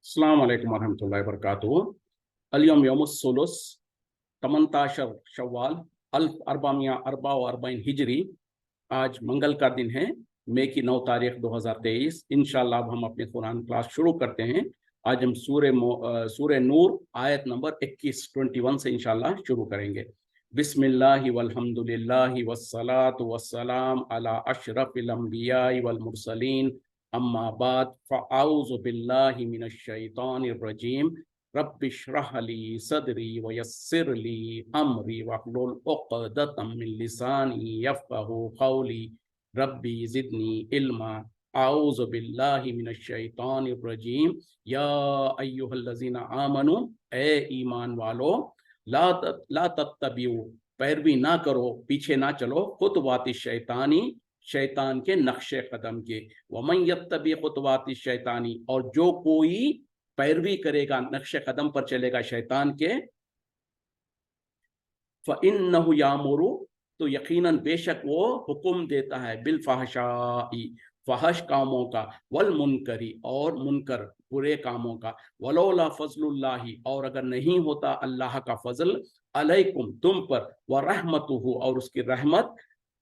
अस्सलाम वालेकुम वरहमतुल्लाहि वबरकातुहू। अल-यौम यौमुस-सुलूस 18 शव्वाल 1444 हिजरी। आज मंगल का दिन है, मई की 9 तारीख 2023। इंशाअल्लाह अब हम अपने कुरान क्लास शुरू करते हैं। आज हम सूरे नूर आयत नंबर 21 से इंशाअल्लाह शुरू करेंगे। बिस्मिल्लाहि वल्हम्दुलिल्लाहि वस्सलातु वस्सलाम अला अशरफिल अंबियाइ वल मुरसलीन अम्मा बाद फ़अऊज़ु बिल्लाहि मिनश शैतानिर रजीम। रब्बिश्रह ली सदरी वयस्सिर ली अमरी वहलुल उक़दतम मिन लिसानी यफ़क़हू क़ौली। रब्बी ज़िदनी इल्मा। अऊज़ु बिल्लाहि मिनश शैतानिर रजीम। या अय्युहल्लज़ीना आमनू, ए ईमान वालो, ला तत्तबिऊ, पैरवी ना करो, पीछे ना चलो, खुतवाति शैतानी, शैतान के नक्शे कदम के। वमन यत्तबि खुतवाति शैतानी, और जो कोई पैरवी करेगा, नक्शे कदम पर चलेगा शैतान के, फ़इन्नहु यामुरु, तो यकीनन बेशक वो हुक्म देता है, बिल फहशाई, फहश कामों का, वल मुनकरी, और मुनकर बुरे कामों का, वलौला फज़लुल्लाहि, और अगर नहीं होता अल्लाह का फजल, अलैकुम, तुम पर, व रहमतुहु, और उसकी रहमत,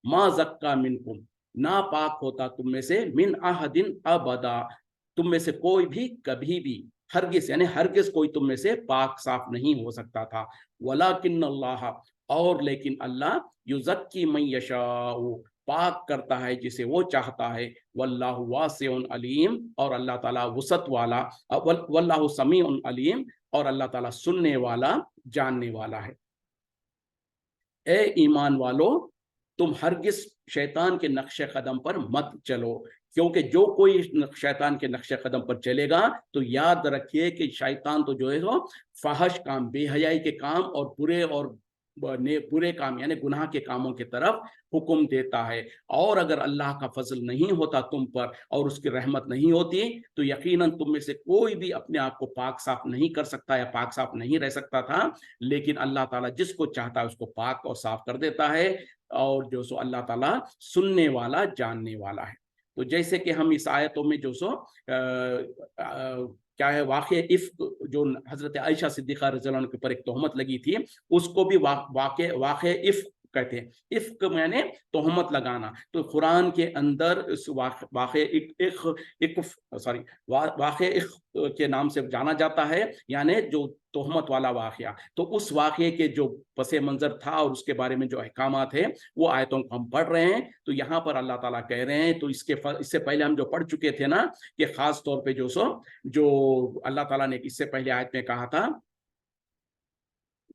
मा ज़क्का मिनकुम, ना पाक होता तुम में से, मिन अहदिन अबदा, तुम में से कोई भी कभी भी, हरगिज़ यानी हरगिज़ कोई तुम में से पाक साफ नहीं हो सकता था। वलाकिन्नल्लाह, और लेकिन अल्लाह, युज़क्की मन यशाउ, पाक करता है जिसे वो चाहता है। वल्लाहु वासिउन अलीम, और अल्लाह ताला वसत वाला, वल्लाहु समीउन अलीम, और अल्लाह ताला सुनने वाला, जानने वाला है। ए ईमान वालो, तुम हरगिज़ शैतान के नक्शे कदम पर मत चलो, क्योंकि जो कोई शैतान के नक्शे कदम पर चलेगा तो याद रखिए कि शैतान तो जो है वो फहश काम, बेहयाई के काम और बुरे काम यानी गुनाह के कामों की तरफ हुक्म देता है। और अगर अल्लाह का फजल नहीं होता तुम पर और उसकी रहमत नहीं होती, तो यकीनन तुम में से कोई भी अपने आप को पाक साफ नहीं कर सकता या पाक साफ नहीं रह सकता था। लेकिन अल्लाह ताला जिसको चाहता है उसको पाक और साफ कर देता है, और जो सो अल्लाह ताला सुनने वाला, जानने वाला है। तो जैसे कि हम इस आयतों में जो सो क्या है, वाक़े इफ़्क, जो हज़रत आयशा सिद्दीक़ा रज़ियल्लाहु अन्हा के ऊपर एक तोहमत लगी थी, उसको भी वाक़े इफ़्क कहते हैं। इफ़्क यानी तोहमत लगाना। तो कुरान के अंदर इस वाक़े के नाम से जाना जाता है, यानी जो तोहमत वाला वाक़या। तो उस वाक़े के जो पसे मंज़र था और उसके बारे में जो अहकामात है, वो आयतों को हम पढ़ रहे हैं। तो यहाँ पर अल्लाह ताला कह रहे हैं, तो इससे पहले हम जो पढ़ चुके थे ना, कि ख़ास तौर पे जो अल्लाह ताला ने इससे पहले आयत में कहा था,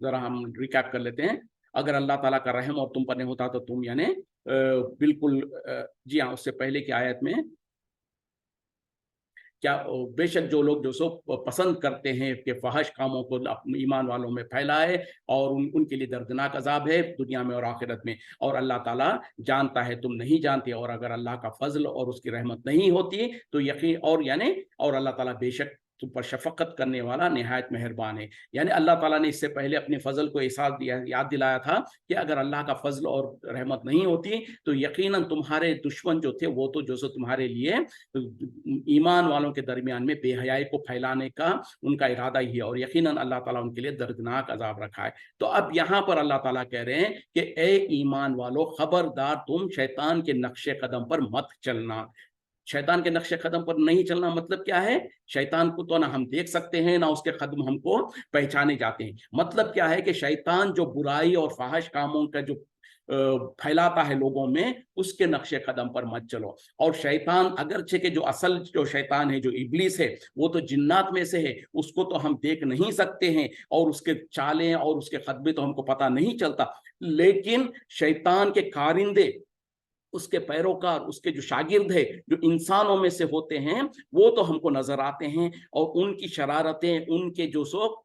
ज़रा हम रिकैप कर लेते हैं। अगर अल्लाह ताला का रहम और तुम पर नहीं होता तो तुम यानी बिल्कुल, जी हाँ, उससे पहले की आयत में क्या, बेशक जो लोग जो सो पसंद करते हैं कि फहश कामों को ईमान वालों में फैलाए, और उनके लिए दर्दनाक अजाब है दुनिया में और आखिरत में। और अल्लाह ताला जानता है तुम नहीं जानते, और अगर अल्लाह का फजल और उसकी रहमत नहीं होती तो यकीन, और यानी और अल्लाह ताला बेशक तुम पर शफकत करने वाला, निहायत मेहरबान है। यानी अल्लाह ताला ने इससे पहले अपने फजल को एहसास दिया, याद दिलाया था कि अगर अल्लाह का फजल और रहमत नहीं होती तो यकीनन तुम्हारे दुश्मन जो थे वो तो जो सो तुम्हारे लिए ईमान वालों के दरमियान में बेहयाई को फैलाने का उनका इरादा ही है, और यकीनन अल्लाह ताला उनके लिए दर्दनाक अजाब रखा है। तो अब यहाँ पर अल्लाह ताला कह रहे हैं कि ए ईमान वालों, खबरदार तुम शैतान के नक्शे कदम पर मत चलना। शैतान के नक्शे कदम पर नहीं चलना मतलब क्या है? शैतान को तो ना हम देख सकते हैं, ना उसके कदम हमको पहचाने जाते हैं। मतलब क्या है कि शैतान जो बुराई और फाहिश कामों का जो फैलाता है लोगों में, उसके नक्शे कदम पर मत चलो। और शैतान अगरचे के जो असल जो शैतान है, जो इब्लीस है, वो तो जिन्नात में से है, उसको तो हम देख नहीं सकते हैं, और उसके चालें और उसके कदमे तो हमको पता नहीं चलता। लेकिन शैतान के कारिंदे, उसके पैरोकार, उसके जो शागिर्द है, जो इंसानों में से होते हैं, वो तो हमको नजर आते हैं, और उनकी शरारतें, उनके जो सो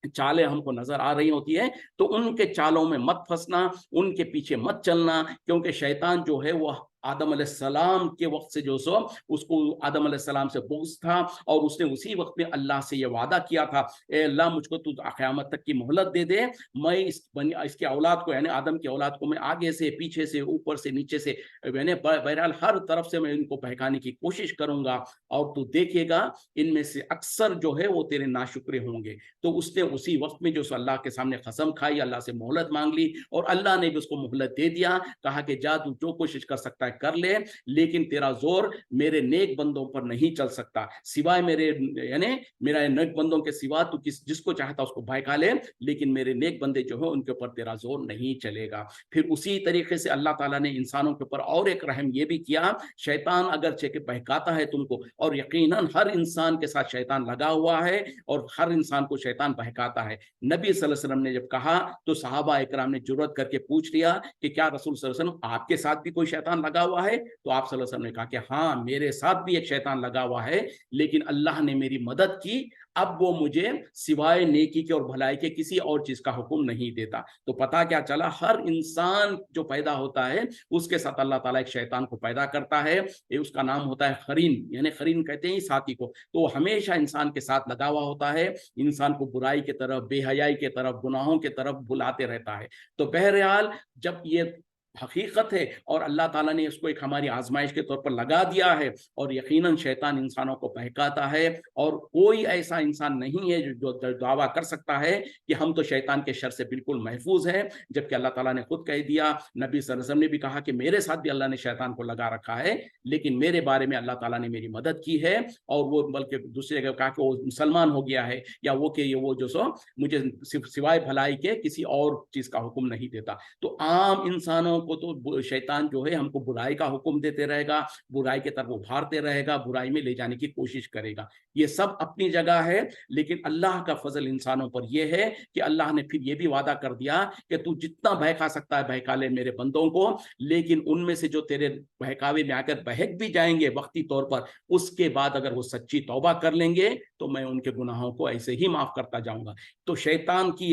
चालें हमको नजर आ रही होती है। तो उनके चालों में मत फंसना, उनके पीछे मत चलना, क्योंकि शैतान जो है वो आदम अलैहिस्सलाम के वक्त से जो सो उसको आदम अलैहिस्सलाम से बुग़्ज़ था, और उसने उसी वक्त में अल्लाह से ये वादा किया था, ए अल्लाह मुझको तू क़यामत तक की मोहलत दे दे, मैं इसकी औलाद को यानी आदम की औलाद को मैं आगे से, पीछे से, ऊपर से, नीचे से, मैंने बहरहाल हर तरफ से मैं इनको बहकाने की कोशिश करूंगा, और तू देखेगा इनमें से अक्सर जो है वो तेरे नाशुक्रे होंगे। तो उसने उसी वक्त में जो सो अल्लाह के सामने कसम खाई, अल्लाह से मोहलत मांग ली, और अल्लाह ने भी उसको मोहलत दे दिया, कहा कि जा तू जो कोशिश कर सकता है कर ले, लेकिन तेरा जोर मेरे नेक बंदों पर नहीं चल सकता, सिवाय मेरे यानी मेरा नेक बंदों के सिवा तू जिसको चाहता उसको बहका ले, लेकिन मेरे नेक बंदे जो है उनके ऊपर तेरा जोर नहीं चलेगा। फिर उसी तरीके से अल्लाह ताला ने इंसानों के ऊपर और एक रहम ये भी किया, शैतान अगर के बहकाता है तुमको, और यकीनन हर इंसान के साथ शैतान लगा हुआ है और हर इंसान को शैतान बहकाता है। नबी सल्लल्लाहु अलैहि वसल्लम ने जब कहा तो सहाबा इकराम ने जुर्रत करके पूछ लिया कि क्या रसूल सल्लल्लाहु अलैहि वसल्लम आपके साथ भी कोई शैतान लगा हुआ है? तो आप सल्लल्लाहु अलैहि वसल्लम ने कहा कि हाँ, मेरे साथ भी एक शैतान लगा हुआ है, लेकिन अल्लाह ने मेरी मदद की, अब वो मुझे सिवाय नेकी के और भलाई के किसी और चीज का हुक्म नहीं देता। तो पता क्या चला, हर इंसान जो पैदा होता है उसके साथ अल्लाह ताला एक शैतान को पैदा करता है, ये उसका नाम होता है खरीन, यानी खरीन कहते हैं साथी को। तो वो हमेशा इंसान के साथ लगा हुआ होता है, इंसान को बुराई की तरफ, बेहयाई की तरफ, गुनाहों की तरफ बुलाते रहता है। तो बहरहाल जब ये हकीकत है और अल्लाह ताला ने इसको एक हमारी आजमाइश के तौर पर लगा दिया है, और यकीनन शैतान इंसानों को बहकाता है, और कोई ऐसा इंसान नहीं है जो दावा कर सकता है कि हम तो शैतान के शर से बिल्कुल महफूज हैं, जबकि अल्लाह ताला ने खुद कह दिया, नबी सल्लल्लाहु अलैहि वसल्लम ने भी कहा कि मेरे साथ भी अल्लाह ने शैतान को लगा रखा है, लेकिन मेरे बारे में अल्लाह ताला ने मेरी मदद की है, और वो बल्कि दूसरी जगह कहा कि वो मुसलमान हो गया है, या वो कि वो जो सो मुझे सिवाय भलाई के किसी और चीज का हुक्म नहीं देता। तो आम इंसानों को तो शैतान जो है हमको बुराई का हुक्म देते रहेगा, बुराई की तरफ उभारते रहेगा, बुराई में ले जाने की कोशिश करेगा। ये सब अपनी जगह है, लेकिन अल्लाह का फजल इंसानों पर यह है कि अल्लाह ने फिर ये भी वादा कर दिया कि तू जितना बहका सकता है बहका ले मेरे बंदों को, लेकिन उनमें से जो तेरे बहकावे में आकर बहक भी जाएंगे वक्ती तौर पर, उसके बाद अगर वो सच्ची तौबा कर लेंगे तो मैं उनके गुनाहों को ऐसे ही माफ करता जाऊंगा। तो शैतान की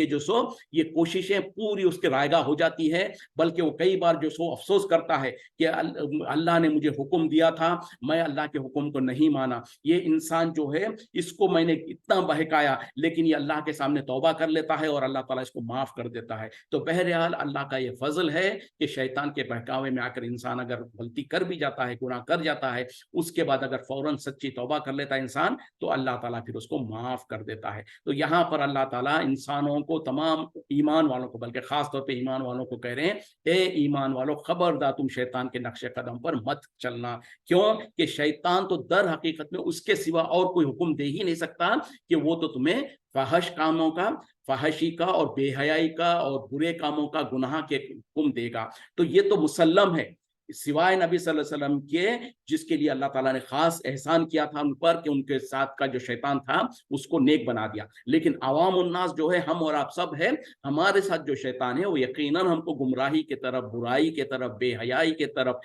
ये कोशिशें पूरी उसके रायगा हो जाती है, बल्कि वो कई बार जो सो अफसोस करता है कि अल्लाह ने मुझे हुक्म दिया था, मैं अल्लाह के हुक्म को नहीं माना, ये इंसान जो है इसको मैंने इतना बहकाया, लेकिन ये अल्लाह के सामने तौबा कर लेता है और अल्लाह ताला इसको माफ कर देता है। तो बहरहाल अल्लाह का ये फजल है कि शैतान के बहकावे में आकर इंसान अगर गलती कर भी जाता है, गुनाह कर जाता है, उसके बाद अगर फौरन सच्ची तौबा कर लेता है इंसान, तो अल्लाह ताला फिर उसको माफ कर देता है। तो यहाँ पर अल्लाह ताला इंसानों को, तमाम ईमान वालों को, बल्कि खास तौर पे ईमान वालों को कह रहे हैं, ए ईमान वालों, खबरदार तुम शैतान के नक्शे कदम पर मत चलना। क्यों? कि शैतान तो दर हकीकत में उसके सिवा और कोई हुक्म दे ही नहीं सकता कि वो तो तुम्हें फहश कामों का, फहशी का और बेहयाई का और बुरे कामों का, गुनाह के हुक्म देगा। तो ये तो मुसल्लम है, सिवाय नबी सल्लल्लाहु अलैहि वसल्लम के, जिसके लिए अल्लाह ताला ने खास एहसान किया था उन पर कि उनके साथ का जो शैतान था उसको नेक बना दिया। लेकिन अवाम उन्नास जो है, हम और आप सब है, हमारे साथ जो शैतान है वो यकीनन हमको गुमराही की तरफ, बुराई की तरफ, बेहयाई की तरफ,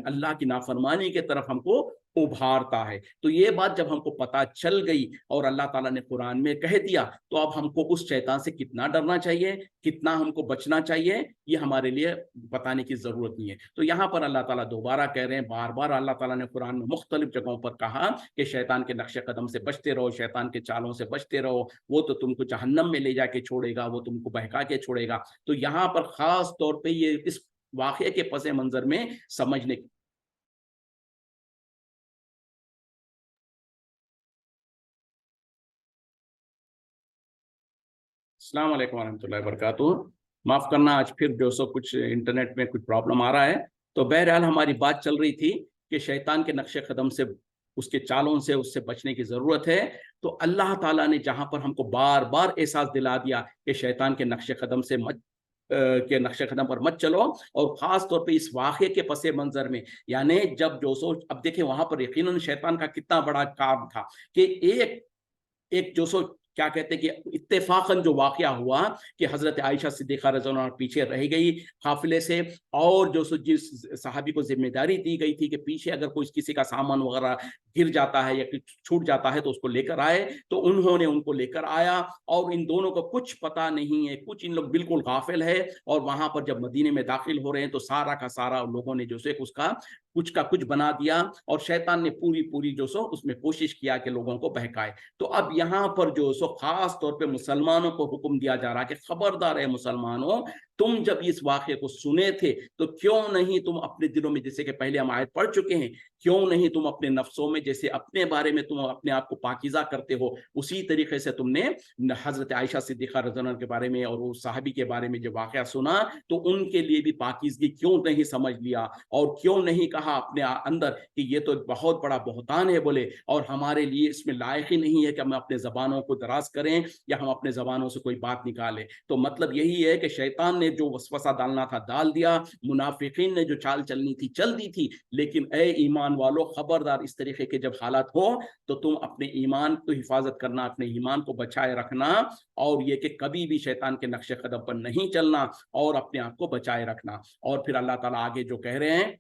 अल्लाह की नाफरमानी की तरफ हमको उभारता है। तो ये बात जब हमको पता चल गई और अल्लाह ताला ने कुरान में कह दिया, तो अब हमको उस शैतान से कितना डरना चाहिए, कितना हमको बचना चाहिए, ये हमारे लिए बताने की जरूरत नहीं है। तो यहाँ पर अल्लाह ताला दोबारा कह रहे हैं, बार बार अल्लाह ताला ने कुरान में मुख्तलिफ जगहों पर कहा कि शैतान के नक्शे कदम से बचते रहो, शैतान के चालों से बचते रहो, वो तो तुमको जहन्नम में ले जाके छोड़ेगा, वो तुमको बहका के छोड़ेगा। तो यहाँ पर खास तौर पर ये इस वाक़े के पस मंजर में समझने। अस्सलाम वालेकुम रहमतुल्लाहि वबरकातुहू। माफ़ करना, आज फिर जो सो कुछ इंटरनेट में कुछ प्रॉब्लम आ रहा है। तो बहरहाल हमारी बात चल रही थी कि शैतान के नक्शे कदम से, उसके चालों से, उससे बचने की ज़रूरत है। तो अल्लाह ताला ने जहाँ पर हमको बार बार एहसास दिला दिया कि शैतान के नक्शे कदम से के नक्शे कदम पर मत चलो, और ख़ास तौर पे इस वाक़े के पस मंज़र में, यानी जब जो सो, अब देखिए वहाँ पर यकीनन शैतान का कितना बड़ा काम था कि एक एक जो सो क्या कहते हैं कि इत्तेफाकन जो वाकया हुआ कि हजरत आयशा सिद्दीक़ा रज़ियल्लाहु अन्हा पीछे रह गई काफिले से, और जो सो जिस सहाबी को जिम्मेदारी दी गई थी कि पीछे अगर कोई किसी का सामान वगैरह गिर जाता है या कुछ छूट जाता है तो उसको लेकर आए, तो उन्होंने उनको लेकर आया, और इन दोनों को कुछ पता नहीं है, कुछ इन लोग बिल्कुल गाफिल है। और वहां पर जब मदीने में दाखिल हो रहे हैं तो सारा का सारा लोगों ने जो से उसका कुछ का कुछ बना दिया और शैतान ने पूरी पूरी जो सो उसमें कोशिश किया कि लोगों को बहकाए। तो अब यहाँ पर जो सो खास तौर पे मुसलमानों को हुक्म दिया जा रहा है कि खबरदार है मुसलमानों, तुम जब इस वाक़े को सुने थे तो क्यों नहीं तुम अपने दिलों में, जैसे कि पहले हम आयत पढ़ चुके हैं, क्यों नहीं तुम अपने नफ्सों में जैसे अपने बारे में तुम अपने आप को पाकीज़ा करते हो, उसी तरीके से तुमने हज़रत आयशा सिद्दीक़ा रज़ियल्लाहु अन्हा के बारे में और वो सहाबी के बारे में जो वाक़या सुना, तो उनके लिए भी पाकीज़गी क्यों नहीं समझ लिया और क्यों नहीं कहा अपने अंदर कि ये तो बहुत बड़ा बहतान है बोले, और हमारे लिए इसमें लायक ही नहीं है कि हम अपने ज़बानों को दराज़ करें या हम अपने ज़बानों से कोई बात निकालें। तो मतलब यही है कि शैतान ने जो वसवसा डालना था डाल दिया, मुनाफिकीन ने जो चाल चलनी थी चल दी थी, लेकिन ए ईमान वालों, खबरदार इस तरीके के जब हालात हो तो तुम अपने ईमान को हिफाजत करना, अपने ईमान को बचाए रखना, और ये कि कभी भी शैतान के नक्शे कदम पर नहीं चलना और अपने आप को बचाए रखना। और फिर अल्लाह ताला आगे जो कह रहे हैं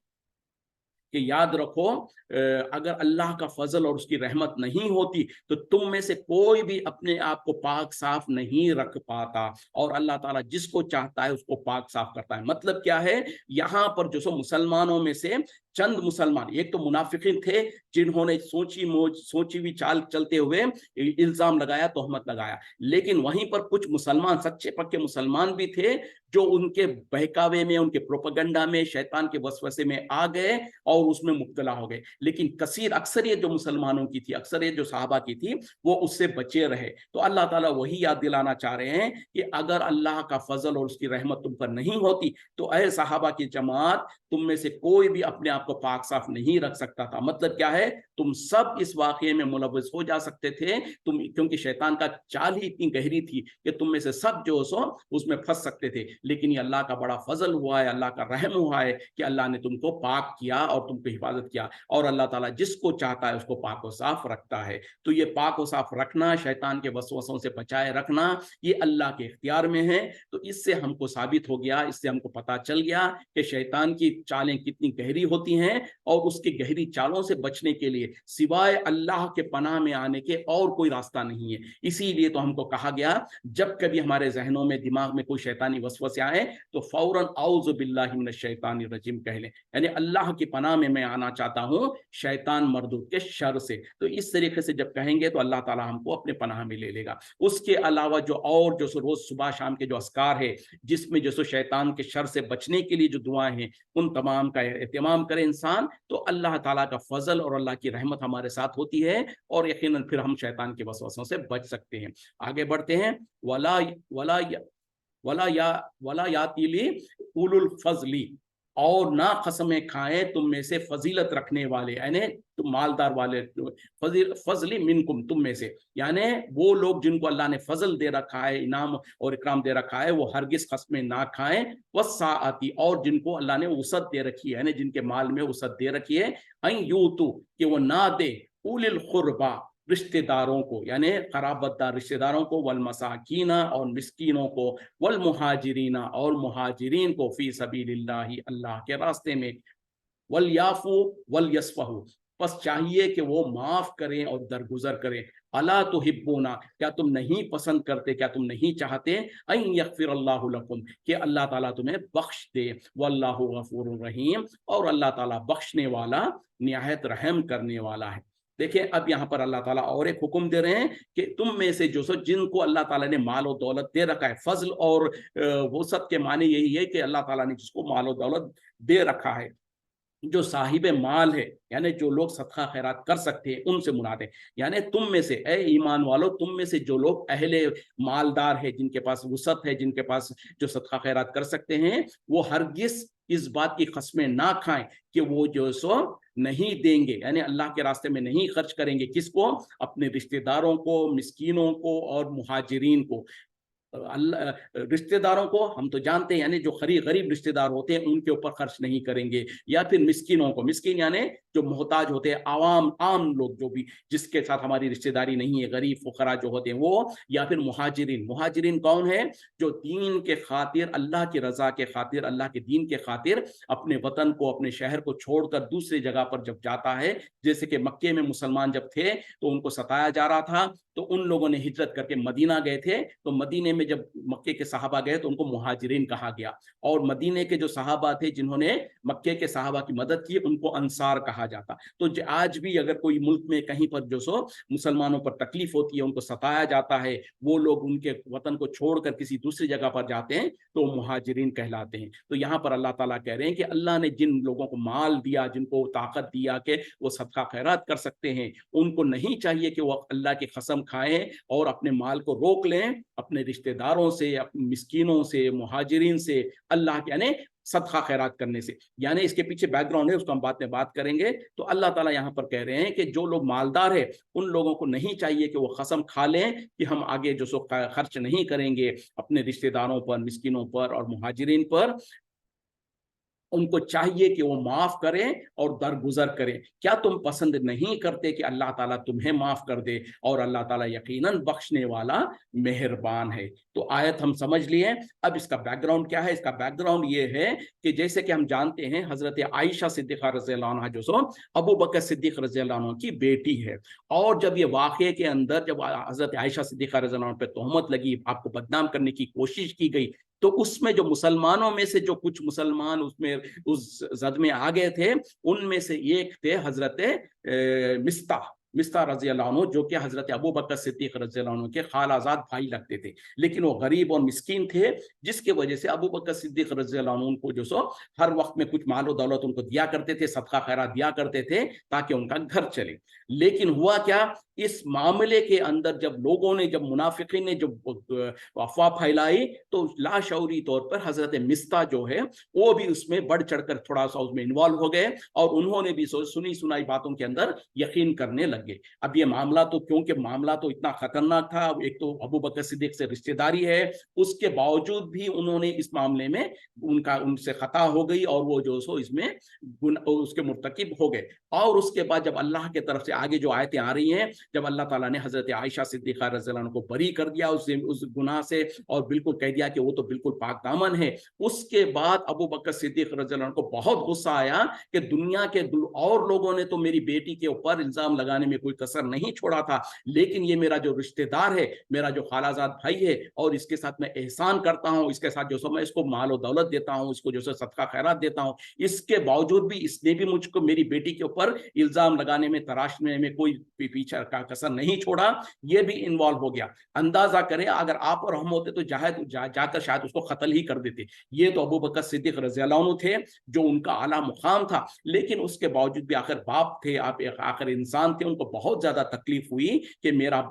कि याद रखो, अगर अल्लाह का फजल और उसकी रहमत नहीं होती तो तुम में से कोई भी अपने आप को पाक साफ नहीं रख पाता, और अल्लाह ताला जिसको चाहता है उसको पाक साफ करता है। मतलब क्या है, यहाँ पर जो सो मुसलमानों में से चंद मुसलमान, एक तो मुनाफिकीन थे जिन्होंने सोची हुई चाल चलते हुए इल्जाम लगाया, तोहमत लगाया, लेकिन वहीं पर कुछ मुसलमान, सच्चे पक्के मुसलमान भी थे जो उनके बहकावे में, उनके प्रोपेगेंडा में, शैतान के वसवसे में आ गए और उसमें मुब्तला हो गए। लेकिन अक्सरियत जो मुसलमानों की थी, अक्सरियत जो सहाबा की थी, वो उससे बचे रहे। तो अल्लाह ताला वही याद दिलाना चाह रहे हैं कि अगर अल्लाह का फजल और उसकी रहमत तुम पर नहीं होती तो ऐ सहाबा की जमात, तुम में से कोई भी अपने आप को पाक साफ नहीं रख सकता था। मतलब क्या है, तुम सब इस वाकये में मुलव्वस हो जा सकते थे, तुम, क्योंकि शैतान का चाल ही इतनी गहरी थी कि तुम में से सब जो सो उसमें फंस सकते थे। लेकिन ये अल्लाह का बड़ा फजल हुआ है, अल्लाह का रहम हुआ है कि अल्लाह ने तुमको पाक किया और तुमको हिफाजत किया, और अल्लाह ताला जिसको चाहता है उसको पाक व साफ रखता है। तो ये पाक व साफ रखना, शैतान के वसवसों से बचाए रखना, ये अल्लाह के इख्तियार में है। तो इससे हमको साबित हो गया, इससे हमको पता चल गया कि शैतान की चालें कितनी गहरी होती हैं, और उसकी गहरी चालों से बचने के लिए सिवाय अल्लाह के पनाह में आने के और कोई रास्ता नहीं है। इसीलिए तो हमको कहा गया, जब कभी हमारे जहनों में, दिमाग में कोई शैतानी वसवसे आए तो फौरन औज़ु बिल्लाहि मिनश शैतानिर रजीम कह लें, यानी अल्लाह की पनाह में मैं आना चाहता हूँ शैतान मर्दूद के शर से। तो इस तरीके से जब कहेंगे तो अल्लाह ताला हमको अपने पनाह में ले लेगा। उसके अलावा जो और जो रोज सुबह शाम के जो अस्कार है, जिसमें जो शैतान के शर से बचने के लिए जो दुआएं हैं, उन तमाम का एहतमाम करे इंसान, तो अल्लाह ताला का फजल और अल्लाह की रहमत हमारे साथ होती है, और यकीनन फिर हम शैतान के वसवसों से बच सकते हैं। आगे बढ़ते हैं। वला वला वला या वला यातिली उलुल फजली, और ना कसमें खाएं तुम में से फजीलत रखने वाले, यानी तुम मालदार वाले, फजली मिनकुम, तुम में से, यानी वो लोग जिनको अल्लाह ने फजल दे रखा है, इनाम और इकराम दे रखा है, वो हरगिज कसमें ना खाएं। वस्साअती, और जिनको अल्लाह ने वसअत दे रखी है, यानी जिनके माल में वसअत दे रखी है, अन यूतु, कि वो ना दे, उलिल खुरबा, रिश्तेदारों को, यानी खराबतदार रिश्तेदारों को, वल मसाकीना, और मिस्कीनों को, वल मुहाजिरीना, और मुहाजिरीन को, फी सबीलिल्लाहि, अल्लाह के रास्ते में, वल याफू वल यस्फहू, बस चाहिए कि वो माफ करें और दरगुजर करें। अला तुहिब्बूना, क्या तुम नहीं पसंद करते, क्या तुम नहीं चाहते, अन यगफिर अल्लाहु लकुम, कि अल्लाह ताला तुम्हें बख्श दे, वल्लाहु गफूरुर रहीम, और अल्लाह ताला बख्शने वाला, निहायत रहम करने वाला है। देखिए, अब यहाँ पर अल्लाह ताला और एक हुक्म दे रहे हैं कि तुम में से जो जिनको अल्लाह ताला ने माल और दौलत दे रखा है, फजल और वसअत के माने यही है कि अल्लाह ताला ने जिसको माल और दौलत दे रखा है, जो साहिब माल है, यानी जो लोग सदका खैरात कर सकते हैं, उनसे मुराद है। यानी तुम में से, ए ईमान वालों, तुम में से जो लोग अहले मालदार है, जिनके पास वसअत है, जिनके पास जो सदका खैरात कर सकते हैं, वो हरगिज इस बात की कसमें ना खाएं कि वो जो सो नहीं देंगे, यानी अल्लाह के रास्ते में नहीं खर्च करेंगे। किसको? अपने रिश्तेदारों को, मिस्कीनों को और मुहाजिरीन को। अल्लाह, रिश्तेदारों को हम तो जानते हैं, यानी जो गरीब रिश्तेदार होते हैं उनके ऊपर खर्च नहीं करेंगे, या फिर मिस्किनों को, मिस्किन यानी जो मोहताज होते हैं, आम लोग, जो भी जिसके साथ हमारी रिश्तेदारी नहीं है, गरीब फुकरा जो होते हैं वो, या फिर मुहाजिरीन कौन है? जो दीन के खातिर, अल्लाह की रजा के खातिर, अल्लाह के दीन के खातिर अपने वतन को, अपने शहर को छोड़कर दूसरी जगह पर जब जाता है, जैसे कि मक्के में मुसलमान जब थे तो उनको सताया जा रहा था, तो उन लोगों ने हिजरत करके मदीना गए थे, तो मदीने में जब मक्के के सहाबा गए तो उनको मुहाजिरीन कहा गया, और मदीने के जो सहाबा थे जिन्होंने मक्के के सहाबा की मदद की उनको अंसार कहा जाता। तो आज भी अगर कोई मुल्क में कहीं पर जो सो मुसलमानों पर तकलीफ होती है, उनको सताया जाता है, वो लोग उनके वतन को छोड़कर किसी दूसरी जगह पर जाते हैं तो मुहाजिरीन कहलाते हैं। तो यहाँ पर अल्लाह ताला कह रहे हैं कि अल्लाह ने जिन लोगों को माल दिया, जिनको ताकत दिया कि वो सदका खैरात कर सकते हैं, उनको नहीं चाहिए कि वो अल्लाह की कसम खाएं और अपने माल को रोक लें अपने रिश्तेदारों से, अपने मिस्कीनों से, मुहाजिरीन से, अल्लाह के यानी सदका खैरात करने से। यानी इसके पीछे बैकग्राउंड है, उसको हम बाद में बात करेंगे। तो अल्लाह ताला यहाँ पर कह रहे हैं कि जो लोग मालदार है उन लोगों को नहीं चाहिए कि वो कसम खा लें कि हम आगे जो सो खर्च नहीं करेंगे अपने रिश्तेदारों पर, मिस्किनों पर और मुहाजिरीन पर। उनको चाहिए कि वो माफ करें और दरगुजर करें। क्या तुम पसंद नहीं करते कि अल्लाह ताला तुम्हें माफ कर दे, और अल्लाह ताला यकीनन बख्शने वाला मेहरबान है। तो आयत हम समझ लिए। अब इसका बैकग्राउंड क्या है? इसका बैकग्राउंड ये है कि जैसे कि हम जानते हैं हजरत आयशा सिद्दीक़ा रज़ियल्लाहु अन्हा जो सो अबू बकर सिद्दीक़ रज़ियल्लाहु अन्हु की बेटी है, और जब ये वाक़े के अंदर जब हजरत आयशा सिद्दीक़ा रज़ियल्लाहु अन्हा पे तोहमत लगी, आपको बदनाम करने की कोशिश की गई, तो उसमें जो मुसलमानों में से जो कुछ मुसलमान उसमें उस जद में आ गए थे, उनमें से एक थे हजरत मिस्ता रजी अल्लाह अन्हु, जो कि हजरत अबू बकर सिद्दीक रजी अल्लाह अन्हु के खालाजाद भाई लगते थे, लेकिन वो गरीब और मिस्कीन थे, जिसके वजह से अबू बकर सिद्दीक रजी अल्लाह अन्हु उनको जो सो हर वक्त में कुछ मालो दौलत उनको दिया करते थे, सदका खैरात दिया करते थे ताकि उनका घर चले। लेकिन हुआ क्या, इस मामले के अंदर जब लोगों ने, जब मुनाफिकीन ने जब अफवाह फैलाई, तो लाशऊरी तौर पर हजरत मिस्ता जो है वो भी उसमें बढ़ चढ़कर थोड़ा सा उसमें इन्वॉल्व हो गए, और उन्होंने भी सुनी सुनाई बातों के अंदर यकीन करने लगे। अब ये मामला तो, क्योंकि मामला तो इतना खतरनाक था, एक तो अबू बकर सिद्दीक से रिश्तेदारी है, उसके बावजूद भी उन्होंने इस मामले में उनसे खता हो गई, और वो जो सो इसमें उसके मुर्तकिब हो गए। और उसके बाद जब अल्लाह के तरफ से आगे जो आयतें आ रही हैं, जब अल्लाह ताला ने हजरत आयशा सिद्दीक़ा रज़ियल्लाहु अन्हा को बरी कर दिया उस गुनाह से, और बिल्कुल कह दिया कि वो तो बिल्कुल पाक दामन है, उसके बाद अबू बकर सिद्दीक रज़ियल्लाहु अन्हु को बहुत गुस्सा आया कि दुनिया के और लोगों ने तो मेरी बेटी के ऊपर इल्जाम लगाने में कोई कसर नहीं छोड़ा था, लेकिन ये मेरा जो रिश्तेदार है, मेरा जो खालाजाद भाई है, और इसके साथ मैं एहसान करता हूँ, इसके साथ जो सो मैं इसको माल और दौलत देता हूँ, इसको जो सो सदका खैरात देता हूँ, इसके बावजूद भी इसने भी मुझको मेरी बेटी के ऊपर इल्जाम लगाने में, तराशने में कोई पीछे का कसर नहीं छोड़ा, ये भी इन्वॉल्व हो गया। अंदाजा करें अगर आप और हम होते तो जाकर शायद उसको कत्ल ही कर देते। ये तो अबू बकर सिद्दीक रज़ियल्लाहु अन्हु थे जो उनका आला मुकाम था, लेकिन उसके बावजूद भी आखिर बाप थे, आप एक आखिर इंसान थे, उनको बहुत ज्यादा तकलीफ हुई कि मेरा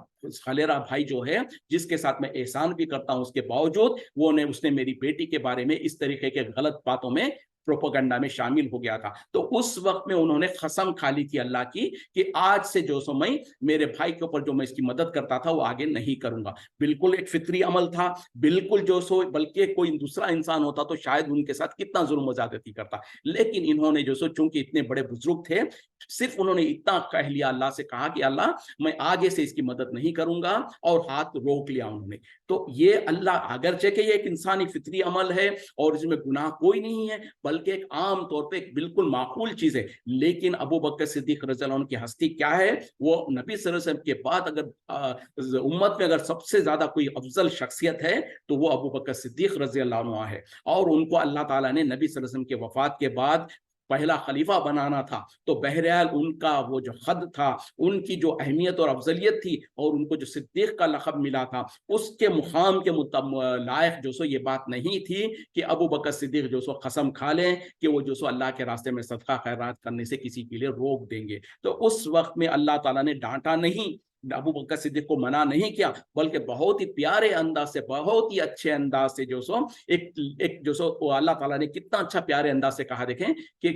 खलेरा भाई जो है, जिसके साथ मैं एहसान भी करता हूं, उसके बावजूद उसने मेरी बेटी के बारे में इस तरीके के गलत बातों में, प्रोपोगंडा में शामिल हो गया था। तो उस वक्त में उन्होंने कसम खा ली थी अल्लाह की कि आज से जो सो मैं मेरे भाई के ऊपर जो मैं इसकी मदद करता था वो आगे नहीं करूंगा। बिल्कुल एक फितरी अमल था, बिल्कुल जो सो, बल्कि कोई दूसरा इंसान होता तो शायद उनके साथ कितना जुल्म ज्यादती करता, लेकिन इन्होंने जो सो, चूंकि इतने बड़े बुजुर्ग थे, सिर्फ उन्होंने इतना कह लिया, अल्लाह से कहा कि अल्लाह मैं आगे से इसकी मदद नहीं करूंगा, और हाथ रोक लिया उन्होंने। तो ये अल्लाह, अगरचे कि ये एक इंसानी फितरी अमल है और इसमें गुनाह कोई नहीं है, बल्कि एक आम तौर पे एक बिल्कुल माकूल चीज है, लेकिन अबू बकर सिद्दीक रज़ियल्लाहु अन्हु की हस्ती क्या है, वो नबी सल्लल्लाहु अलैहि वसल्लम के बाद अगर उम्मत में अगर सबसे ज्यादा कोई अफजल शख्सियत है तो वो अबू बकर सिद्दीक रज़ियल्लाहु अन्हु है, और उनको अल्लाह ताला ने नबी सल्लल्लाहु अलैहि वसल्लम के वफात के बाद पहला खलीफा बनाना था। तो बहरहाल उनका वो जो खद था, उनकी जो अहमियत और अफजलियत थी, और उनको जो सिद्दीक का लक़ब मिला था, उसके मुकाम के लायक जो सो ये बात नहीं थी कि अबू बकर सिद्दीक जो सो कसम खा लें कि वो जो सो अल्लाह के रास्ते में सदका खैरात करने से किसी के लिए रोक देंगे। तो उस वक्त में अल्लाह ताला ने डांटा नहीं, अबू बकर सिद्दीक को मना नहीं किया, बल्कि बहुत ही प्यारे अंदाज से, बहुत ही अच्छे अंदाज से जो सो एक जो सो अल्लाह ताला ने कितना अच्छा प्यारे अंदाज से कहा, देखें कि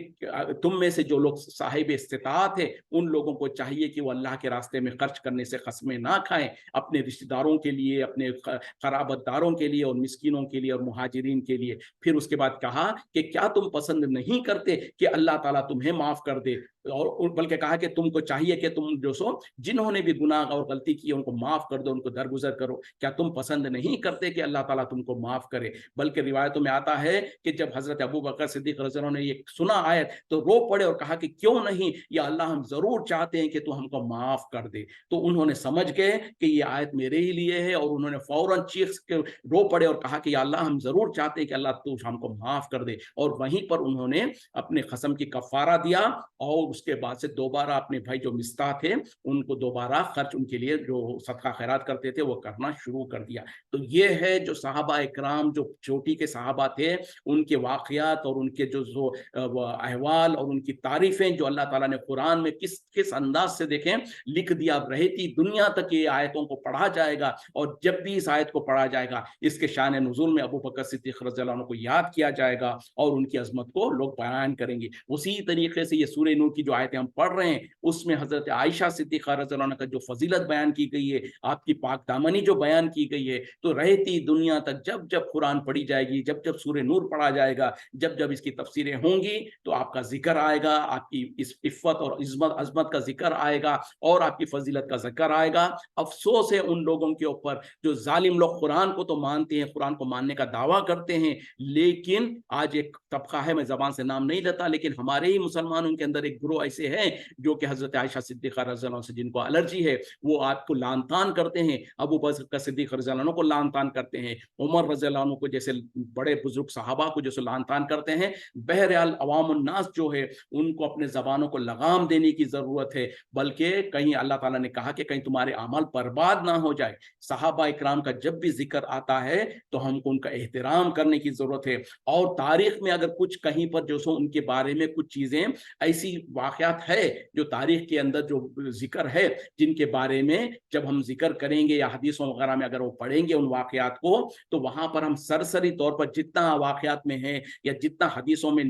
तुम में से जो लोग साहिब इस्तिताअत है, उन लोगों को चाहिए कि वो अल्लाह के रास्ते में खर्च करने से कसमें ना खाएं, अपने रिश्तेदारों के लिए, अपने खराबतदारों के लिए, और मिस्किनों के लिए, और मुहाजिरीन के लिए। फिर उसके बाद कहा कि क्या तुम पसंद नहीं करते कि अल्लाह ताला तुम्हें माफ कर दे, और बल्कि कहा कि तुमको चाहिए कि तुम जो सो जिन्होंने भी गुनाह गुनाह और गलती की, उनको माफ़ कर दो, उनको दरगुजर करो। क्या तुम पसंद नहीं करते कि अल्लाह ताला तुमको माफ़ करे? बल्कि रिवायतों में आता है कि जब हज़रत अबू बकर सिद्दीक़ रज़ी अल्लाह ने ये सुना आयत, तो रो पड़े और कहा कि क्यों नहीं, या अल्लाह हम ज़रूर चाहते हैं कि तू हमको माफ़ कर दे। तो उन्होंने समझ गए कि ये आयत मेरे ही लिए है, और उन्होंने फ़ौरन चीख के रो पड़े और कहा कि या अल्लाह हम ज़रूर चाहते हैं कि अल्लाह तू हमको माफ़ कर दे। और वहीं पर उन्होंने अपने कसम की कफ़ारा दिया, और उसके बाद से दोबारा अपने भाई जो मिस्ताह थे, उनको दोबारा खर्च उनके लिए जो सदका खैरात करते थे वो करना शुरू कर दिया। तो ये है जो सहाबा इकराम, जो चोटी के सहाबा थे, उनके वाक़यात और उनके जो वो अहवाल और उनकी तारीफ़ें जो अल्लाह ताला ने कुरान में किस किस अंदाज़ से देखें लिख दिया। रहती दुनिया तक ये आयतों को पढ़ा जाएगा, और जब भी इस आयत को पढ़ा जाएगा, इसके शान नुज़ूल में अबू बकर सिद्दीक़ रज़ियल्लाहु अन्हु को याद किया जाएगा, और उनकी अज़मत को लोग बयान करेंगे। उसी तरीके से ये सूरह नूर की जो आयतें हम पढ़ रहे हैं, उसमें हज़रत आयशा सिद्दीक़ा रज़ियल्लाहु अन्हा का जो फ़ज़ीलत बयान की गई है, आपकी पाक दामनी जो बयान की गई है, तो रहती दुनिया तक जब जब कुरान पढ़ी जाएगी, जब जब सूरह नूर पढ़ा जाएगा, जब जब इसकी तफसीरें होंगी, तो आपका ज़िक्र आएगा, आपकी इस इफ़्फ़त और इज़्ज़त अज़मत का ज़िक्र आएगा, और आपकी फ़ज़ीलत का ज़िक्र आएगा। अफ़सोस है उन लोगों के ऊपर जो ज़ालिम लोग कुरान को तो मानते हैं, कुरान को मानने का दावा करते हैं, लेकिन आज एक तबका है, मैं ज़बान से नाम नहीं लेता, लेकिन हमारे ही मुसलमानों के अंदर एक ग्रोह ऐसे हैं जो कि हज़रत आयशा सिद्दीक़ा रज़ी अल्लाह अन्हा से जिनको एलर्जी है, वो आपको लानतान करते हैं, अबू बकर सिद्दीक़ रज़ी अल्लाह अन्हु को लानतान करते हैं, उमर रज़ी अल्लाह अन्हु को जैसे बड़े बुजुर्ग सहाबा को जैसे लानतान करते हैं। बहरहाल अवामुन नास जो है, उनको अपने ज़बानों को लगाम देने की ज़रूरत है, बल्कि कहीं अल्लाह ताला ने कहा कि कहीं तुम्हारे अमल बर्बाद ना हो जाए। सहाबा इकराम का जब भी ज़िक्र आता है, तो हमको उनका एहतराम करने की ज़रूरत है, और तारीख़ में अगर कुछ कहीं पर जो सो उनके बारे में कुछ चीज़ें ऐसी वाक़यात है, जो तारीख़ के अंदर जो ज़िक्र है, जिनके बारे में जब हम ज़िक्र करेंगे या हदीसों वग़ैरह में अगर वो पढ़ेंगे उन वाक़यात को, तो वहाँ पर हम सरसरी तौर पर जितना वाक़यात में है या जितना हदीसों में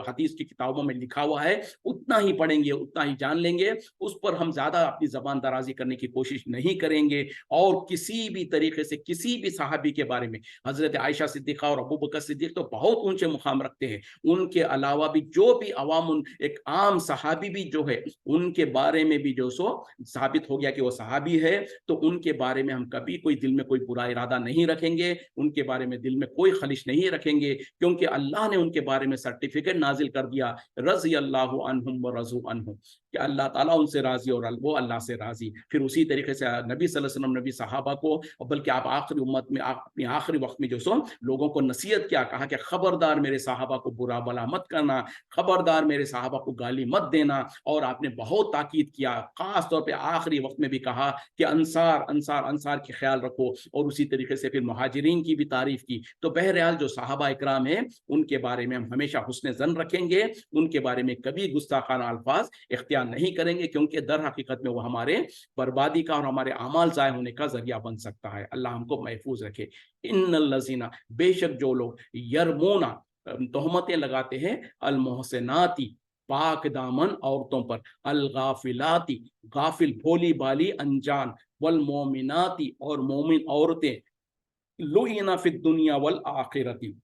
हदीस की किताबों में लिखा हुआ है, उतना ही पढ़ेंगे, उतना ही जान लेंगे। उस पर हम ज़्यादा अपनी ज़बान दराज़ी करने की कोशिश नहीं करेंगे, और किसी भी तरीक़े से किसी भी सहाबी के बारे में, हज़रत आयशा सिद्दीक़ा और अबू बकर सिद्दीक़ तो बहुत ऊँचे मुक़ाम रखते हैं, उनके अलावा भी जो भी अवाम एक आम सहाबी भी जो है, उनके बारे में भी जो सो साबित हो गया कि वो सहाबी है, तो उनके बारे में हम कभी कोई दिल में कोई बुरा इरादा नहीं रखेंगे, उनके बारे में दिल में कोई खलिश नहीं रखेंगे, क्योंकि अल्लाह ने उनके बारे में सर्टिफिकेट नाजिल कर दिया, रज़ी अल्लाहु अन्हुम व रज़ू अन्हु, कि अल्लाह ताला उनसे राज़ी और वो अल्लाह से राज़ी। फिर उसी तरीके से नबी सल्लल्लाहु अलैहि वसल्लम ने भी सहाबा को, और बल्कि आप आखिरी उम्मत में अपने आखिरी वक्त में जो सो लोगों को नसीहत किया, कहा कि खबरदार मेरे सहाबा को बुरा भला मत करना, खबरदार मेरे सहाबा को गाली मत देना, और आपने बहुत ताकीद किया, खास तौर पे आखिरी वक्त में भी कहा कि अंसार अंसार अंसार की ख्याल रखो, और उसी तरीके से फिर मुहाजिरीन की भी तारीफ की। तो बहरहाल जो सहाबा इकराम हैं, उनके बारे में हम हमेशा हुस्न ज़न रखेंगे, उनके बारे में कभी गुस्ताखाना अल्फाज इख्तियार नहीं करेंगे, क्योंकि दर हकीकत में वो हमारे बर्बादी का और हमारे अमाल ज़ाय होने का ज़रिया बन सकता है। अल्लाह हमको महफूज रखे। इन्नल लज़ीना, बेशक जो लोग यरमूना तोहमतें लगाते हैं, अल मोहसिनाती पाक दामन औरतों पर, अल गाफिलाती गाफिल भोली बाली अनजान, वल मोमिनाती और मोमिन औरतें, लुइना फिद दुनिया वल आखिरती,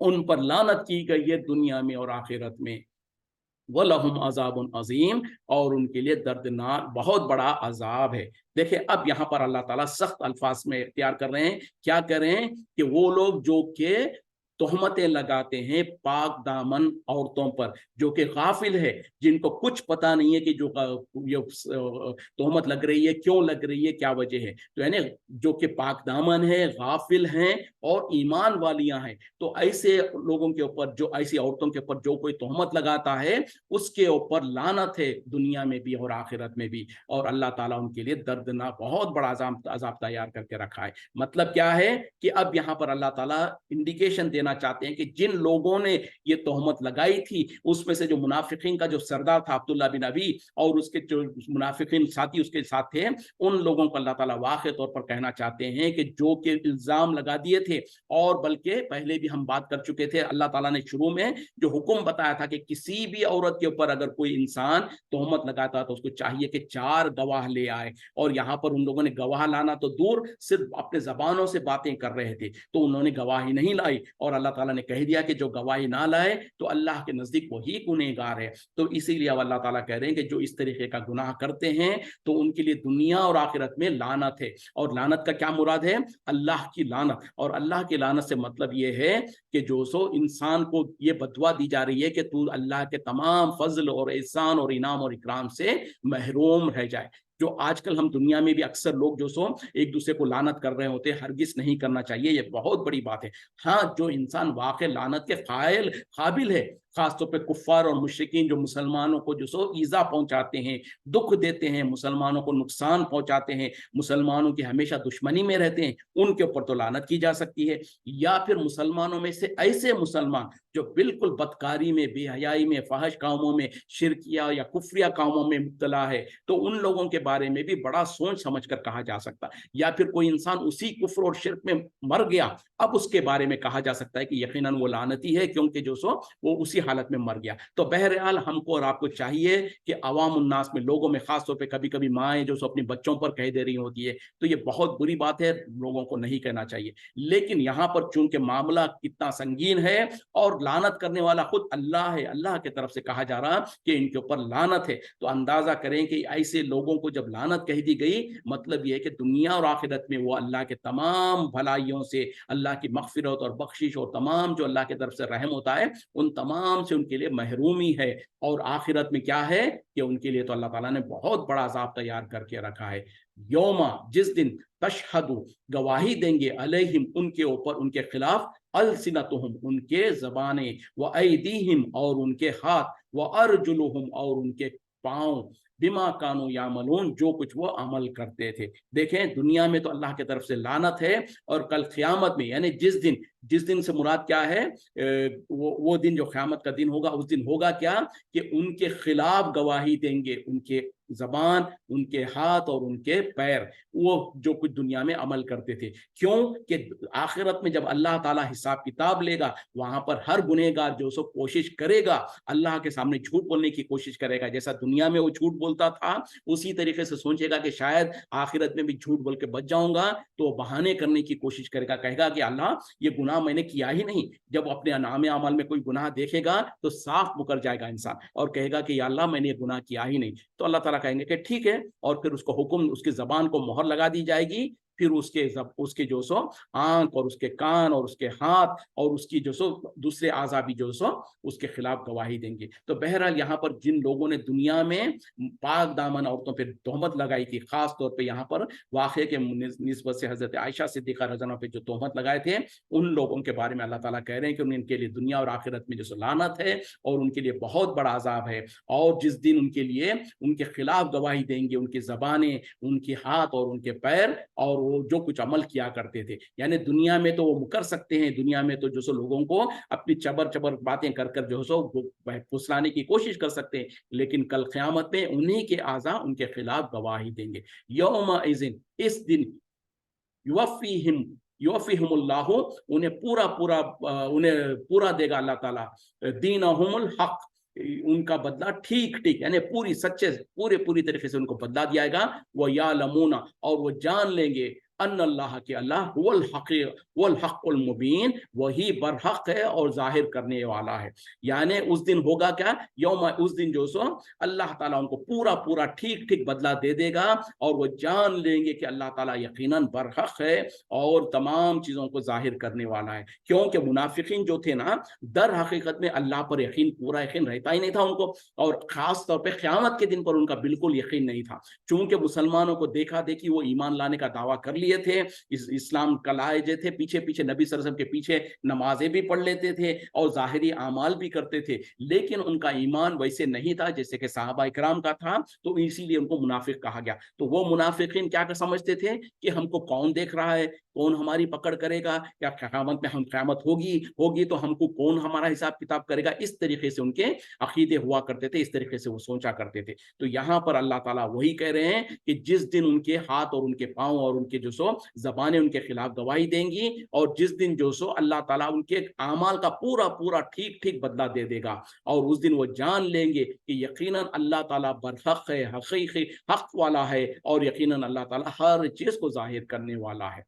उन पर लानत की गई है दुनिया में और आखिरत में, वलहुम अज़ाबुन अज़ीम, और उनके लिए दर्दनाक बहुत बड़ा अज़ाब है। देखिए, अब यहाँ पर अल्लाह ताला सख्त अल्फाज में इख्तियार कर रहे हैं, क्या करें कि वो लोग जो कि तोहमतें लगाते हैं पाक दामन औरतों पर, जो कि गाफिल है, जिनको कुछ पता नहीं है कि जो ये तोहमत लग रही है, क्यों लग रही है, क्या वजह है, तो यानी जो कि पाक दामन है, गाफिल हैं और ईमान वालियां हैं, तो ऐसे लोगों के ऊपर, जो ऐसी औरतों के ऊपर जो कोई तोहमत लगाता है, उसके ऊपर लानत है दुनिया में भी और आखिरत में भी, और अल्लाह ताला उनके लिए दर्दनाक बहुत बड़ा अज़ाब तैयार करके रखा है। मतलब क्या है कि अब यहाँ पर अल्लाह ताला इंडिकेशन देना चाहते हैं कि जिन लोगों ने ये तोहमत लगाई थी, उसमें से जो मुनाफिकीन का जो सरदार था अब्दुल्ला बिन अबी, और उसके जो मुनाफिकीन साथी उसके साथ थे, उन लोगों को अल्लाह ताला वाक़ई तौर पर कहना चाहते हैं कि जो कि इल्ज़ाम लगा दिए थे, और बल्कि पहले भी हम बात कर चुके थे, अल्लाह ताला ने शुरू में जो हुक्म बताया था कि किसी भी औरत के ऊपर अगर कोई इंसान तोहमत लगाता तो उसको चाहिए कि 4 गवाह ले आए, और यहाँ पर उन लोगों ने गवाह लाना तो दूर, सिर्फ अपने ज़बानों से बातें कर रहे थे, तो उन्होंने गवाही नहीं लाई, और اور اللہ ताला ने कह दिया कि जो गवाही ना लाए तो अल्लाह के नजदीक वही गुनहगार है। तो इसीलिए अब अल्लाह ताला कह रहे हैं कि जो इस तरीके का गुनाह करते हैं तो उनके लिए दुनिया और आखिरत में लानत है। और लानत का क्या मुराद है? अल्लाह की लानत। और अल्लाह की लानत से मतलब ये है कि जो सो इंसान को ये बदवा दी जा रही है कि तू अल्लाह के तमाम फजल और एहसान और इनाम और इकराम से महरूम रह जाए। जो आजकल हम दुनिया में भी अक्सर लोग जो सो एक दूसरे को लानत कर रहे होते हैं, हरगिज नहीं करना चाहिए, ये बहुत बड़ी बात है। हाँ, जो इंसान वाकई लानत के काबिल है, खासतौर पे कुफ्फार और मुशरिकीन जो मुसलमानों को जो सो ईजा पहुंचाते हैं, दुख देते हैं, मुसलमानों को नुकसान पहुंचाते हैं, मुसलमानों की हमेशा दुश्मनी में रहते हैं, उनके ऊपर तो लानत की जा सकती है। या फिर मुसलमानों में से ऐसे मुसलमान जो बिल्कुल बदकारी में, बेहयाई में, फहश कामों में, शिरकिया या कुफरिया कामों में मुब्तला है, तो उन लोगों के बारे में भी बड़ा सोच समझ कर कहा जा सकता है। या फिर कोई इंसान उसी कुफ्र और शिरक में मर गया, अब उसके बारे में कहा जा सकता है कि यकीनन वो लानती है, क्योंकि जो सो वो उसी हालत में मर गया। तो बहरहाल हमको और आपको चाहिए कि अवाम उन्नास में, लोगों में, खासतौर पे कभी कभी माएँ जो सो अपने बच्चों पर कह दे रही होती है, तो ये बहुत बुरी बात है, लोगों को नहीं कहना चाहिए। लेकिन यहाँ पर चूंकि मामला कितना संगीन है और लानत करने वाला खुद अल्लाह है, अल्लाह की तरफ से कहा जा रहा कि इनके ऊपर लानत है, तो अंदाजा करें कि ऐसे लोगों को जब लानत कह दी गई, मतलब यह है कि दुनिया और आखिरत में वो अल्लाह के तमाम भलाइयों से, अल्लाह की मगफिरत और बख्शिश और तमाम जो अल्लाह की तरफ से रहम होता है, उन तमाम से उनके लिए महरूमी है। और आखिरत में क्या है कि उनके लिए तो अल्लाह ताला ने बहुत बड़ा अजाब तैयार करके रखा है। यौमा, जिस दिन, तशहदु, गवाही देंगे, अलैहिम, उनके ऊपर, उनके खिलाफ, अलसिनतुहुम, उनके जबाने, व ऐदीहिम, और उनके हाथ, व अर्जुलुहुम, और उनके पांव, बिमा कानू यामलून, जो कुछ वो अमल करते थे। देखें, दुनिया में तो अल्लाह की तरफ से लानत है, और कल क़यामत में, यानी जिस दिन से मुराद क्या है, वो दिन जो क़यामत का दिन होगा, उस दिन होगा क्या कि उनके खिलाफ गवाही देंगे उनके जबान, उनके हाथ और उनके पैर, वो जो कुछ दुनिया में अमल करते थे। क्यों कि आखिरत में जब अल्लाह ताला हिसाब किताब लेगा, वहां पर हर गुनहगार जो सो कोशिश करेगा, अल्लाह के सामने झूठ बोलने की कोशिश करेगा। जैसा दुनिया में वो झूठ बोलता था, उसी तरीके से सोचेगा कि शायद आखिरत में भी झूठ बोल के बच जाऊंगा, तो बहाने करने की कोशिश करेगा, कहेगा कि अल्लाह, ये गुनाह मैंने किया ही नहीं। जब अपने नामे अमल में कोई गुनाह देखेगा तो साफ मुकर जाएगा इंसान और कहेगा कि या अल्लाह, मैंने ये गुनाह किया ही नहीं। तो अल्लाह ताला कहेंगे कि ठीक है, और फिर उसको हुक्म, उसकी जबान को मोहर लगा दी जाएगी, फिर उसके जो सो आंख और उसके कान और उसके हाथ और उसकी जो सो दूसरे आज़ा भी जो सो उसके खिलाफ गवाही देंगे। तो बहरहाल यहाँ पर जिन लोगों ने दुनिया में पाक दामन औरतों पर तोहमत लगाई थी, खास तौर पे यहाँ पर वाक़े के निस्बत से हजरत आयशा सिद्दीक़ा रज़ी अल्लाह पे जो तोहमत लगाए थे, उन लोगों के बारे में अल्लाह ताला कह रहे हैं कि उनके लिए दुनिया और आखिरत में जो सो लानत है, और उनके लिए बहुत बड़ा अजाब है। और जिस दिन उनके लिए, उनके खिलाफ गवाही देंगे उनकी जबानें, उनके हाथ और उनके पैर, और वो जो कुछ अमल किया करते थे। यानी दुनिया में तो वो मुकर सकते हैं, दुनिया में तो जो सो लोगों को अपनी चबर चबर बातें कर कर जो सो फुसलाने की कोशिश कर सकते हैं, लेकिन कल क़यामत में उन्हीं के आज़ा उनके खिलाफ गवाही देंगे। यौमा इज़िन, इस दिन, युवफ़ीहिम युवफ़ीहिमुल्लाहु, उन्हें पूरा देगा अल्लाह ताला, दीनहुमुल हक, उनका बदला ठीक ठीक, यानी पूरी तरीके से उनको बदला दिया जाएगा। वो यालमूना, और वो जान लेंगे, अन्नल्लाह, के अल्लाह, वल हक़्क़ुल मुबीन, वही बरहक है और जाहिर करने वाला है। यानी उस दिन होगा क्या, यौम, उस दिन जो सो अल्लाह ताला उनको पूरा पूरा ठीक ठीक बदला दे देगा, और वो जान लेंगे कि अल्लाह ताला यकीनन बरहक है और तमाम चीज़ों को जाहिर करने वाला है। क्योंकि मुनाफिकीन जो थे ना, दर हकीकत में अल्लाह पर पूरा यकीन रहता ही नहीं था उनको, और ख़ास तौर पे क़यामत के दिन पर उनका बिल्कुल यकीन नहीं था। चूँकि मुसलमानों को देखा देखी वो ईमान लाने का दावा कर लिए थे, इस्लाम का लाए थे, पीछे पीछे नबी सल्लल्लाहु अलैहि वसल्लम के पीछे नमाजें भी पढ़ लेते थे और ज़ाहिरी आमाल भी करते थे, लेकिन उनका ईमान वैसे नहीं था जैसे कि सहाबा इकराम का था, तो इसीलिए उनको मुनाफिक कहा गया। तो वो मुनाफिकीन क्या कर समझते थे कि हमको कौन देख रहा है, कौन हमारी पकड़ करेगा, क्या क़यामत में हम क़यामत होगी तो हमको कौन हमारा हिसाब किताब करेगा। इस तरीके से उनके अकीदे हुआ करते थे, इस तरीके से वो सोचा करते थे। तो यहाँ पर अल्लाह ताला वही कह रहे हैं कि जिस दिन उनके हाथ और उनके पांव और उनके जो सो जबानें उनके खिलाफ गवाही देंगी, और जिस दिन जो सो अल्लाह ताला उनके आमाल का पूरा पूरा ठीक ठीक बदला दे देगा, और उस दिन वो जान लेंगे कि यकीनन अल्लाह ताला बरहक है, हकीकी हक वाला है, और यकीनन अल्लाह ताला हर चीज को जाहिर करने वाला है।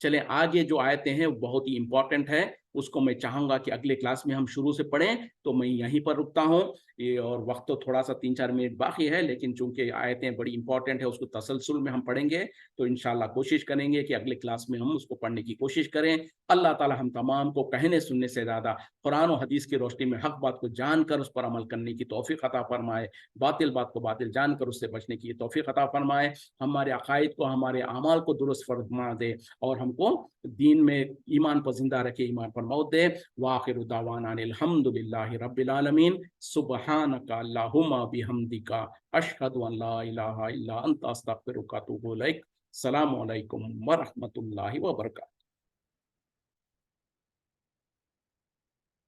چلیں آگے جو آیتیں ہیں وہ بہت ہی امپورٹنٹ ہے، اس کو میں چاہوں گا کہ اگلے کلاس میں ہم شروع سے پڑھیں، تو میں یہیں پر رکتا ہوں یہ، اور وقت تو تھوڑا سا 3-4 منٹ باقی ہے، لیکن چونکہ آیتیں بڑی امپورٹنٹ ہے اس کو تسلسل میں ہم پڑھیں گے، تو انشاءاللہ کوشش کریں گے کہ اگلے کلاس میں ہم اس کو پڑھنے کی کوشش کریں۔ اللہ تعالی ہم تمام کو کہنے سننے سے زیادہ قرآن و حدیث کی روشنی میں حق بات کو جان کر اس پر عمل کرنے کی توفیق عطا فرمائے، باطل بات کو باطل جان کر اس سے بچنے کی توفیق عطا فرمائے، ہمارے عقائد کو ہمارے اعمال کو درست فرما دے، اور ہم کو دین میں ایمان پر زندہ رکھے، ایمان پر موت دے۔ وآخر دعوانا الحمد للہ رب العالمین، سبحانک اللہم بحمدک، اشہد ان لا الہ الا انت، استغفرک و اتوب الیک۔ السلام علیکم ورحمۃ اللہ وبرکاتہ۔